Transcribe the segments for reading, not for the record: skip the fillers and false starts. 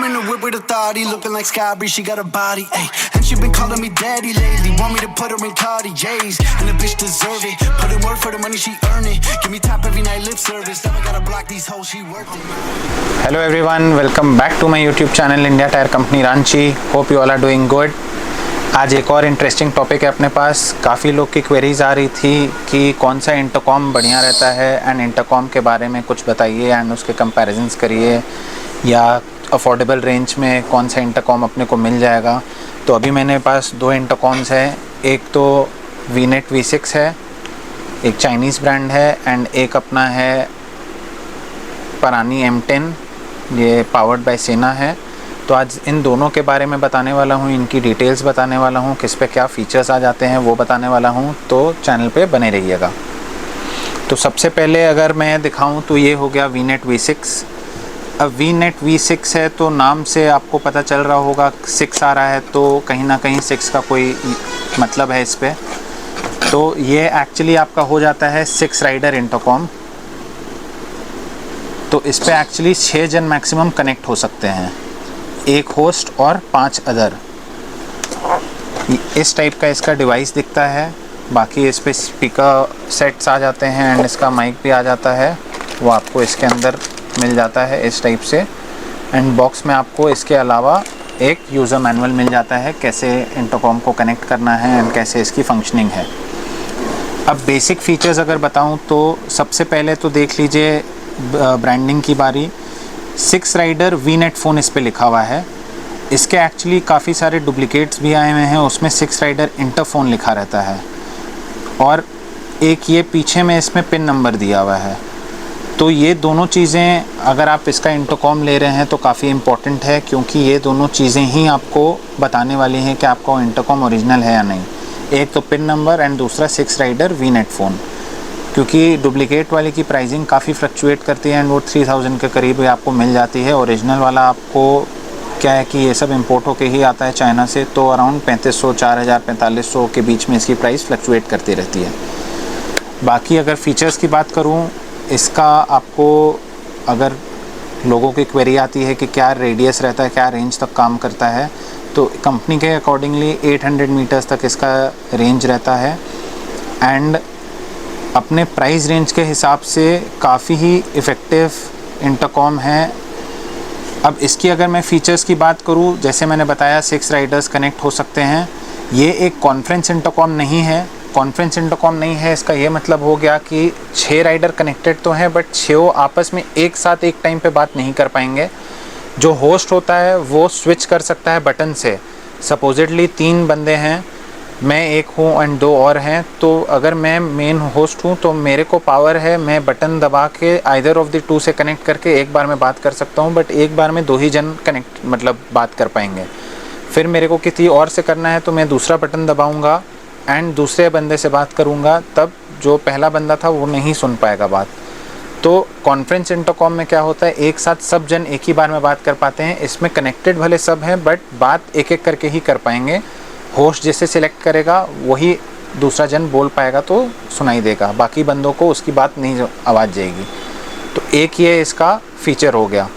I'm in the whip with authority, looking like Sky Bree, she got a body, ayy. And she been calling me daddy lately, want me to put her in Cartier's, and the bitch deserve it. Put in work for the money, she earn it. Give me top every night, lip service. Never gotta block these hoes, she worth it. Hello everyone, welcome back to my YouTube channel India Tyre Company Ranchi. Hope you all are doing good. आज एक और interesting topic है अपने पास। काफ़ी लोग की queries आ रही थी कि कौन सा इंटरकॉम बढ़िया रहता है एंड इंटरकॉम के बारे में कुछ बताइए एंड उसके कंपैरिजंस करिए, या अफोर्डेबल रेंज में कौन सा इंटरकॉम अपने को मिल जाएगा। तो अभी मेरे पास दो इंटरकॉम्स है, एक तो VNet V6 है, एक चाइनीज़ ब्रांड है, एंड एक अपना है परानी M10, ये पावर्ड बाय सेना है। तो आज इन दोनों के बारे में बताने वाला हूँ, इनकी डिटेल्स बताने वाला हूँ, किस पे क्या फ़ीचर्स आ जाते हैं वो बताने वाला हूँ। तो चैनल पे बने रहिएगा। तो सबसे पहले अगर मैं दिखाऊँ तो ये हो गया VNet V6। अब VNet V6 है तो नाम से आपको पता चल रहा होगा 6 आ रहा है, तो कहीं ना कहीं 6 का कोई मतलब है इस पर। तो ये एक्चुअली आपका हो जाता है 6 राइडर इंटरकॉम। तो इस पर एक्चुअली 6 जन मैक्सिमम कनेक्ट हो सकते हैं, एक होस्ट और 5 अदर। इस टाइप का इसका डिवाइस दिखता है। बाकी इस पे स्पीकर सेट्स आ जाते हैं एंड इसका माइक भी आ जाता है, वो आपको इसके अंदर मिल जाता है इस टाइप से। एंड बॉक्स में आपको इसके अलावा एक यूज़र मैनुअल मिल जाता है कैसे इंटरकॉम को कनेक्ट करना है एंड कैसे इसकी फंक्शनिंग है। अब बेसिक फ़ीचर्स अगर बताऊं तो सबसे पहले तो देख लीजिए ब्रांडिंग की बारी। 6 राइडर VNet फ़ोन इस पे लिखा हुआ है। इसके एक्चुअली काफ़ी सारे डुप्लिकेट्स भी आए हुए हैं, उसमें 6 राइडर इंटरफोन लिखा रहता है, और एक ये पीछे में इसमें पिन नंबर दिया हुआ है। तो ये दोनों चीज़ें अगर आप इसका इंटरकॉम ले रहे हैं तो काफ़ी इम्पोर्टेंट है, क्योंकि ये दोनों चीज़ें ही आपको बताने वाली हैं कि आपका इंटरकॉम ओरिजिनल है या नहीं। एक तो पिन नंबर एंड दूसरा 6 राइडर VNet फ़ोन, क्योंकि डुप्लिकेट वाले की प्राइसिंग काफ़ी फ्लक्चुएट करती है एंड वो 3000 के करीब आपको मिल जाती है। ओरिजिनल वाला आपको क्या है कि ये सब इंपोर्ट होके ही आता है चाइना से, तो अराउंड 3500, 4000, 4500 के बीच में इसकी प्राइस फ्लक्चुएट करती रहती है। बाकी अगर फ़ीचर्स की बात करूँ, इसका आपको अगर लोगों की क्वेरी आती है कि क्या रेडियस रहता है, क्या रेंज तक काम करता है, तो कंपनी के अकॉर्डिंगली 800 मीटर्स तक इसका रेंज रहता है। एंड अपने प्राइस रेंज के हिसाब से काफ़ी ही इफ़ेक्टिव इंटरकॉम है। अब इसकी अगर मैं फ़ीचर्स की बात करूं, जैसे मैंने बताया 6 राइडर्स कनेक्ट हो सकते हैं। ये एक कॉन्फ्रेंस इंटरकॉम नहीं है। कॉन्फ्रेंस इंटरकॉम नहीं है इसका ये मतलब हो गया कि 6 राइडर कनेक्टेड तो हैं, बट 6 आपस में एक साथ एक टाइम पे बात नहीं कर पाएंगे। जो होस्ट होता है वो स्विच कर सकता है बटन से। सपोजिटली 3 बंदे हैं, मैं एक हूँ एंड 2 और हैं, तो अगर मैं मेन होस्ट हूँ तो मेरे को पावर है, मैं बटन दबा के आइदर ऑफ द 2 से कनेक्ट करके एक बार में बात कर सकता हूँ, बट एक बार में 2 ही जन कनेक्ट मतलब बात कर पाएंगे। फिर मेरे को किसी और से करना है तो मैं दूसरा बटन दबाऊँगा एंड दूसरे बंदे से बात करूँगा, तब जो पहला बंदा था वो नहीं सुन पाएगा बात। तो कॉन्फ्रेंस इंटरकॉम में क्या होता है, एक साथ सब जन एक ही बार में बात कर पाते हैं। इसमें कनेक्टेड भले सब हैं बट बात एक एक करके ही कर पाएंगे। होस्ट जिसे सिलेक्ट करेगा वही दूसरा जन बोल पाएगा तो सुनाई देगा, बाकी बंदों को उसकी बात नहीं आवाज़ जाएगी। तो एक ये इसका फ़ीचर हो गया।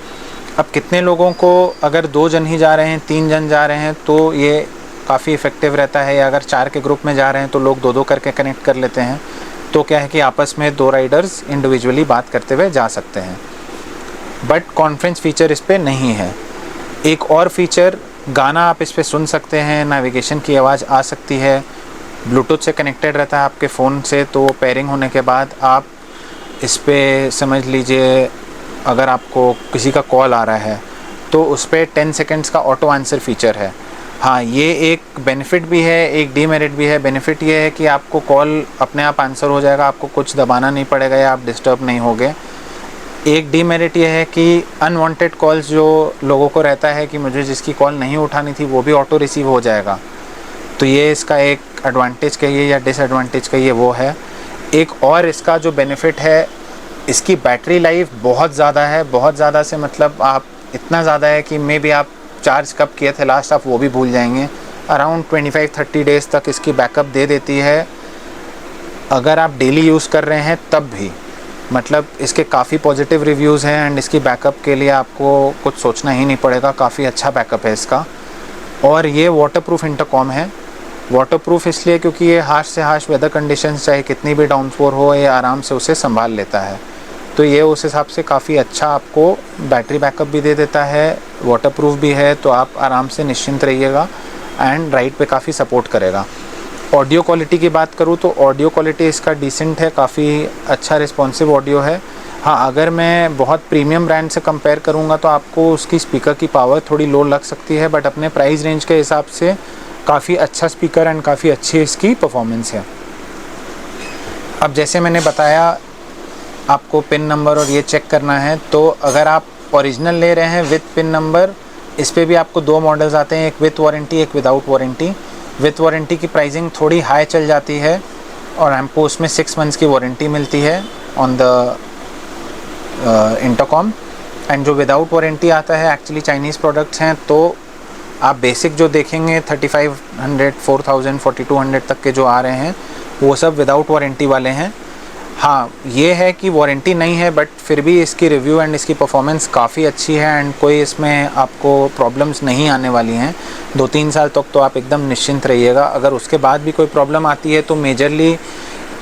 अब कितने लोगों को, अगर 2 जन ही जा रहे हैं, 3 जन जा रहे हैं, तो ये काफ़ी इफ़ेक्टिव रहता है। या अगर 4 के ग्रुप में जा रहे हैं तो लोग 2-2 करके कनेक्ट कर लेते हैं, तो क्या है कि आपस में 2 राइडर्स इंडिविजुअली बात करते हुए जा सकते हैं। बट कॉन्फ्रेंस फ़ीचर इस पर नहीं है। एक और फीचर, गाना आप इस पर सुन सकते हैं, नेविगेशन की आवाज़ आ सकती है, ब्लूटूथ से कनेक्टेड रहता है आपके फ़ोन से। तो पेयरिंग होने के बाद आप इस पर समझ लीजिए अगर आपको किसी का कॉल आ रहा है तो उस पर 10 सेकेंड्स का ऑटो आंसर फ़ीचर है। हाँ, ये एक बेनिफिट भी है, एक डीमेरिट भी है। बेनिफिट ये है कि आपको कॉल अपने आप आंसर हो जाएगा, आपको कुछ दबाना नहीं पड़ेगा या आप डिस्टर्ब नहीं होगे। एक डीमेरिट ये है कि अनवांटेड कॉल्स जो लोगों को रहता है कि मुझे जिसकी कॉल नहीं उठानी थी वो भी ऑटो रिसीव हो जाएगा। तो ये इसका एक एडवांटेज कहिए या डिसएडवांटेज कहिए वो है। एक और इसका जो बेनिफिट है, इसकी बैटरी लाइफ बहुत ज़्यादा है। बहुत ज़्यादा से मतलब आप इतना ज़्यादा है कि मे बी आप चार्ज कब किए थे लास्ट आप वो भी भूल जाएंगे। अराउंड 25-30 डेज़ तक इसकी बैकअप दे देती है अगर आप डेली यूज़ कर रहे हैं तब भी। मतलब इसके काफ़ी पॉजिटिव रिव्यूज़ हैं एंड इसकी बैकअप के लिए आपको कुछ सोचना ही नहीं पड़ेगा, काफ़ी अच्छा बैकअप है इसका। और ये वाटरप्रूफ इंटरकॉम है। वाटरप्रूफ इसलिए क्योंकि ये हार्श से हार्श वेदर कंडीशंस चाहे कितनी भी डाउनफॉर हो, ये आराम से उसे संभाल लेता है। तो ये उस हिसाब से काफ़ी अच्छा आपको बैटरी बैकअप भी दे देता है, वाटरप्रूफ भी है, तो आप आराम से निश्चिंत रहिएगा एंड राइड पे काफ़ी सपोर्ट करेगा। ऑडियो क्वालिटी की बात करूँ तो ऑडियो क्वालिटी इसका डिसेंट है, काफ़ी अच्छा रिस्पॉन्सिव ऑडियो है। हाँ, अगर मैं बहुत प्रीमियम ब्रांड से कंपेयर करूँगा तो आपको उसकी स्पीकर की पावर थोड़ी लो लग सकती है, बट अपने प्राइस रेंज के हिसाब से काफ़ी अच्छा स्पीकर एंड काफ़ी अच्छी इसकी परफॉर्मेंस है। अब जैसे मैंने बताया आपको पिन नंबर और ये चेक करना है, तो अगर आप ओरिजिनल ले रहे हैं विथ पिन नंबर, इस पे भी आपको 2 मॉडल्स आते हैं, एक विथ वारंटी एक विदाउट वारंटी। विथ वारंटी की प्राइसिंग थोड़ी हाई चल जाती है और हमको उसमें 6 मंथ्स की वारंटी मिलती है ऑन द इंटरकॉम। एंड जो विदाउट वारंटी आता है एक्चुअली चाइनीज़ प्रोडक्ट्स हैं, तो आप बेसिक जो देखेंगे 3500, 4000, 4200 तक के जो आ रहे हैं वो सब विदाउट वारंटी वाले हैं। हाँ, ये है कि वारंटी नहीं है बट फिर भी इसकी रिव्यू एंड इसकी परफॉर्मेंस काफ़ी अच्छी है एंड कोई इसमें आपको प्रॉब्लम्स नहीं आने वाली हैं। 2-3 साल तक तो आप एकदम निश्चिंत रहिएगा। अगर उसके बाद भी कोई प्रॉब्लम आती है तो मेजरली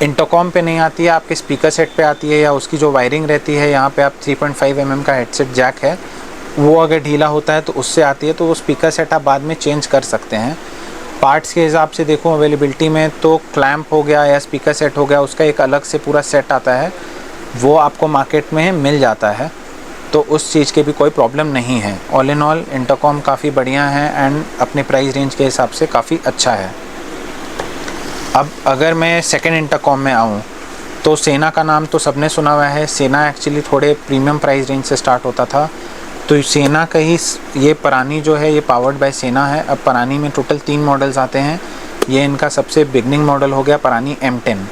इंटरकॉम पे नहीं आती है, आपके स्पीकर सेट पे आती है, या उसकी जो वायरिंग रहती है, यहाँ पे आप 3.5 mm का हेडसेट जैक है, वो अगर ढीला होता है तो उससे आती है, तो वो स्पीकर सेट आप बाद में चेंज कर सकते हैं। पार्ट्स के हिसाब से देखो अवेलेबिलिटी में तो क्लैंप हो गया या स्पीकर सेट हो गया, उसका एक अलग से पूरा सेट आता है, वो आपको मार्केट में मिल जाता है, तो उस चीज़ के भी कोई प्रॉब्लम नहीं है। ऑल इन ऑल इंटरकॉम काफ़ी बढ़िया है एंड अपने प्राइस रेंज के हिसाब से काफ़ी अच्छा है। अब अगर मैं सेकंड इंटरकॉम में आऊँ तो सेना का नाम तो सबने सुना हुआ है। सेना एक्चुअली थोड़े प्रीमियम प्राइस रेंज से स्टार्ट होता था, तो सेना का ही ये परानी जो है ये पावर्ड बाय सेना है। अब परानी में टोटल 3 मॉडल्स आते हैं, ये इनका सबसे बिगनिंग मॉडल हो गया परानी M10।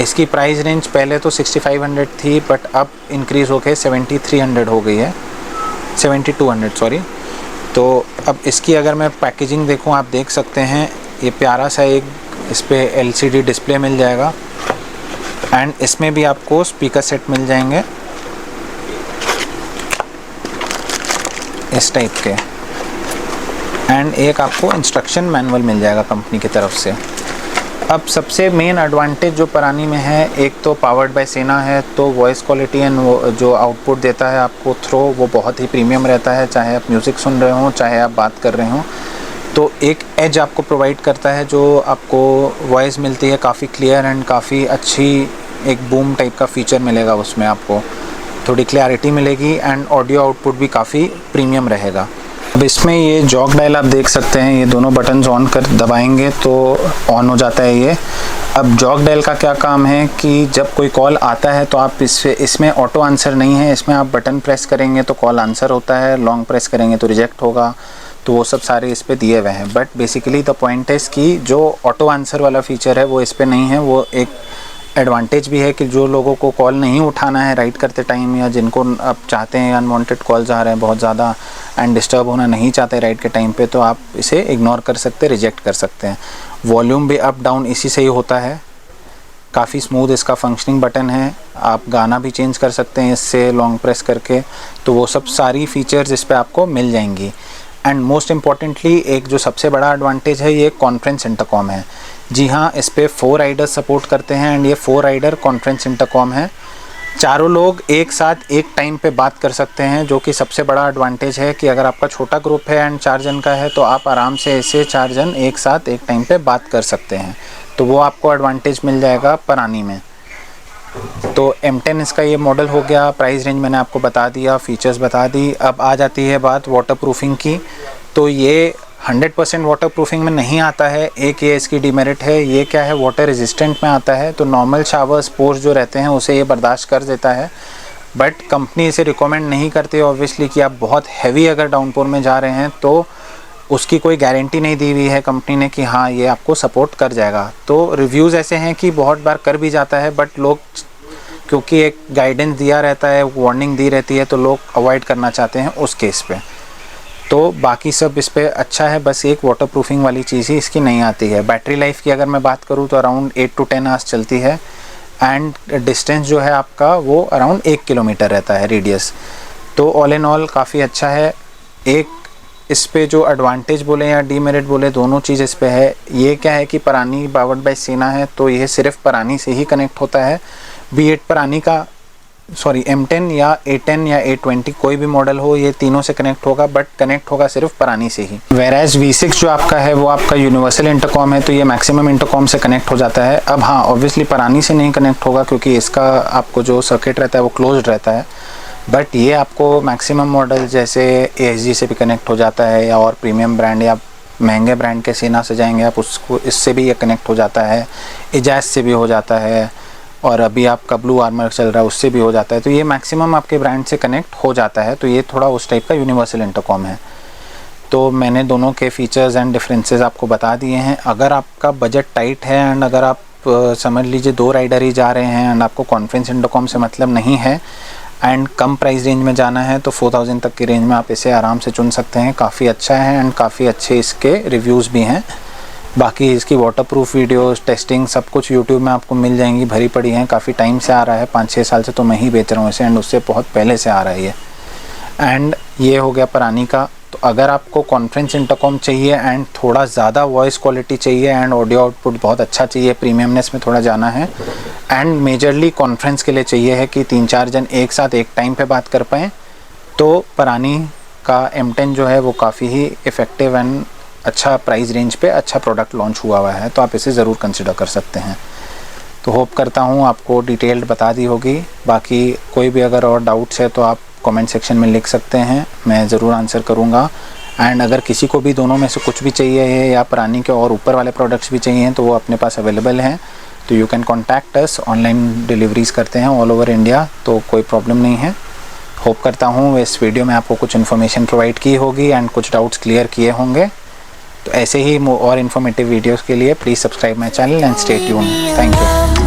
इसकी प्राइस रेंज पहले तो 6500 थी बट अब इंक्रीज़ होकर 7300 हो गई है, 7200 सॉरी। तो अब इसकी अगर मैं पैकेजिंग देखूं, आप देख सकते हैं ये प्यारा सा एक इस पर LCD डिस्प्ले मिल जाएगा एंड इसमें भी आपको स्पीकर सेट मिल जाएंगे इस टाइप के, एंड एक आपको इंस्ट्रक्शन मैनुअल मिल जाएगा कंपनी की तरफ से। अब सबसे मेन एडवांटेज जो परानी में है, एक तो पावर्ड बाय सेना है, तो वॉइस क्वालिटी एंड जो आउटपुट देता है आपको थ्रो, वो बहुत ही प्रीमियम रहता है, चाहे आप म्यूज़िक सुन रहे हो चाहे आप बात कर रहे हो। तो एक एज आपको प्रोवाइड करता है, जो आपको वॉइस मिलती है काफ़ी क्लियर एंड काफ़ी अच्छी, एक बूम टाइप का फीचर मिलेगा उसमें, आपको थोड़ी क्लैरिटी मिलेगी एंड ऑडियो आउटपुट भी काफ़ी प्रीमियम रहेगा। अब इसमें ये जॉक डायल आप देख सकते हैं, ये दोनों बटन्स ऑन कर दबाएंगे तो ऑन हो जाता है ये। अब जॉक डायल का क्या काम है कि जब कोई कॉल आता है तो आप इसमें ऑटो आंसर नहीं है, इसमें आप बटन प्रेस करेंगे तो कॉल आंसर होता है, लॉन्ग प्रेस करेंगे तो रिजेक्ट होगा, तो वो सब सारे इस पे दिए हुए हैं। But basically the point is कि जो ऑटो आंसर वाला फीचर है वो इस पे नहीं है। वो एक एडवांटेज भी है कि जो लोगों को कॉल नहीं उठाना है राइड करते टाइम, या जिनको आप चाहते हैं अनवांटेड कॉल्स आ रहे हैं बहुत ज़्यादा एंड डिस्टर्ब होना नहीं चाहते राइड के टाइम पे, तो आप इसे इग्नोर कर सकते हैं, रिजेक्ट कर सकते हैं। वॉल्यूम भी अप डाउन इसी से ही होता है, काफ़ी स्मूथ इसका फंक्शनिंग बटन है, आप गाना भी चेंज कर सकते हैं इससे लॉन्ग प्रेस करके, तो वो सब सारी फीचर्स इस पर आपको मिल जाएंगी। एंड मोस्ट इम्पॉर्टेंटली एक जो सबसे बड़ा एडवांटेज है, ये कॉन्फ्रेंस इंटरकॉम है। जी हाँ, इस पर 4 राइडर्स सपोर्ट करते हैं एंड ये 4 राइडर कॉन्फ्रेंस इंटरकॉम है। चारों लोग एक साथ एक टाइम पे बात कर सकते हैं, जो कि सबसे बड़ा एडवांटेज है कि अगर आपका छोटा ग्रुप है एंड 4 जन का है तो आप आराम से ऐसे 4 जन एक साथ एक टाइम पे बात कर सकते हैं, तो वो आपको एडवांटेज मिल जाएगा परानी में। तो M10 इसका ये मॉडल हो गया। प्राइस रेंज मैंने आपको बता दिया, फीचर्स बता दी। अब आ जाती है बात वाटरप्रूफिंग की, तो ये 100% वाटरप्रूफिंग में नहीं आता है। एक ये इसकी डिमेरिट है, ये क्या है, वाटर रेजिस्टेंट में आता है, तो नॉर्मल शावर्स पोर्स जो रहते हैं उसे ये बर्दाश्त कर देता है, बट कंपनी इसे रिकमेंड नहीं करती ऑब्वियसली कि आप बहुत हैवी अगर डाउनपोर में जा रहे हैं तो उसकी कोई गारंटी नहीं दी हुई है कंपनी ने कि हाँ ये आपको सपोर्ट कर जाएगा। तो रिव्यूज़ ऐसे हैं कि बहुत बार कर भी जाता है, बट लोग क्योंकि एक गाइडेंस दिया रहता है, वार्निंग दी रहती है, तो लोग अवॉइड करना चाहते हैं उस केस पे। तो बाकी सब इस पे अच्छा है, बस एक वाटरप्रूफिंग वाली चीज़ ही इसकी नहीं आती है। बैटरी लाइफ की अगर मैं बात करूँ तो अराउंड 8 to 10 आवर्स चलती है एंड डिस्टेंस जो है आपका वो अराउंड 1 किलोमीटर रहता है रेडियस। तो ऑल इन ऑल काफ़ी अच्छा है। एक इस पे जो एडवांटेज बोले या डीमेरिट बोले, दोनों चीज़ इस पे है। ये क्या है कि परानी पावर्ड बाय सीना है, तो ये सिर्फ परानी से ही कनेक्ट होता है। B8 परानी का M10 या A10 या A20 कोई भी मॉडल हो, ये तीनों से कनेक्ट होगा, बट कनेक्ट होगा सिर्फ परानी से ही। वेराज V6 जो आपका है वो आपका यूनिवर्सल इंटरकॉम है, तो ये मैक्सिमम इंटरकॉम से कनेक्ट हो जाता है। अब हाँ, ऑब्वियसली परानी से नहीं कनेक्ट होगा क्योंकि इसका आपको जो सर्किट रहता है वो क्लोज्ड रहता है, बट ये आपको मैक्सिमम मॉडल जैसे ASG से भी कनेक्ट हो जाता है, या और प्रीमियम ब्रांड या महंगे ब्रांड के सीना से जाएंगे आप, उसको इससे भी ये कनेक्ट हो जाता है, एजाज से भी हो जाता है, और अभी आपका ब्लू आर्मर चल रहा है उससे भी हो जाता है। तो ये मैक्सिमम आपके ब्रांड से कनेक्ट हो जाता है, तो ये थोड़ा उस टाइप का यूनिवर्सल इंटरकॉम है। तो मैंने दोनों के फीचर्स एंड डिफरेंसेस आपको बता दिए हैं। अगर आपका बजट टाइट है एंड अगर आप समझ लीजिए 2 राइडर ही जा रहे हैं एंड आपको कॉन्फ्रेंस इंटरकॉम से मतलब नहीं है एंड कम प्राइस रेंज में जाना है, तो 4000 तक की रेंज में आप इसे आराम से चुन सकते हैं। काफ़ी अच्छा है एंड काफ़ी अच्छे इसके रिव्यूज़ भी हैं। बाकी इसकी वाटरप्रूफ वीडियोस, टेस्टिंग सब कुछ यूट्यूब में आपको मिल जाएंगी, भरी पड़ी हैं। काफ़ी टाइम से आ रहा है, 5-6 साल से तो मैं ही बेच रहा हूँ इसे, एंड उससे बहुत पहले से आ रहा है ये। एंड ये हो गया परानी का। तो अगर आपको कॉन्फ्रेंस इंटरकॉम चाहिए एंड थोड़ा ज़्यादा वॉइस क्वालिटी चाहिए एंड ऑडियो आउटपुट बहुत अच्छा चाहिए, प्रीमियमनेस में थोड़ा जाना है, एंड मेजरली कॉन्फ्रेंस के लिए चाहिए है कि 3-4 जन एक साथ एक टाइम पे बात कर पाएँ, तो परानी का M10 जो है वो काफ़ी ही इफ़ेक्टिव एंड अच्छा प्राइस रेंज पे अच्छा प्रोडक्ट लॉन्च हुआ है, तो आप इसे ज़रूर कंसिडर कर सकते हैं। तो होप करता हूँ आपको डिटेल्ड बता दी होगी। बाकी कोई भी अगर और डाउट्स है तो आप कमेंट सेक्शन में लिख सकते हैं, मैं ज़रूर आंसर करूँगा। एंड अगर किसी को भी दोनों में से कुछ भी चाहिए है या परानी के और ऊपर वाले प्रोडक्ट्स भी चाहिए तो वो अपने पास अवेलेबल हैं, तो you can contact us. Online deliveries करते हैं ऑल ओवर इंडिया, तो कोई प्रॉब्लम नहीं है। होप करता हूँ इस वीडियो में आपको कुछ इन्फॉर्मेशन प्रोवाइड की होगी एंड कुछ डाउट्स क्लियर किए होंगे। तो ऐसे ही और इन्फॉर्मेटिव वीडियोज़ के लिए please subscribe my channel and stay tuned. Thank you.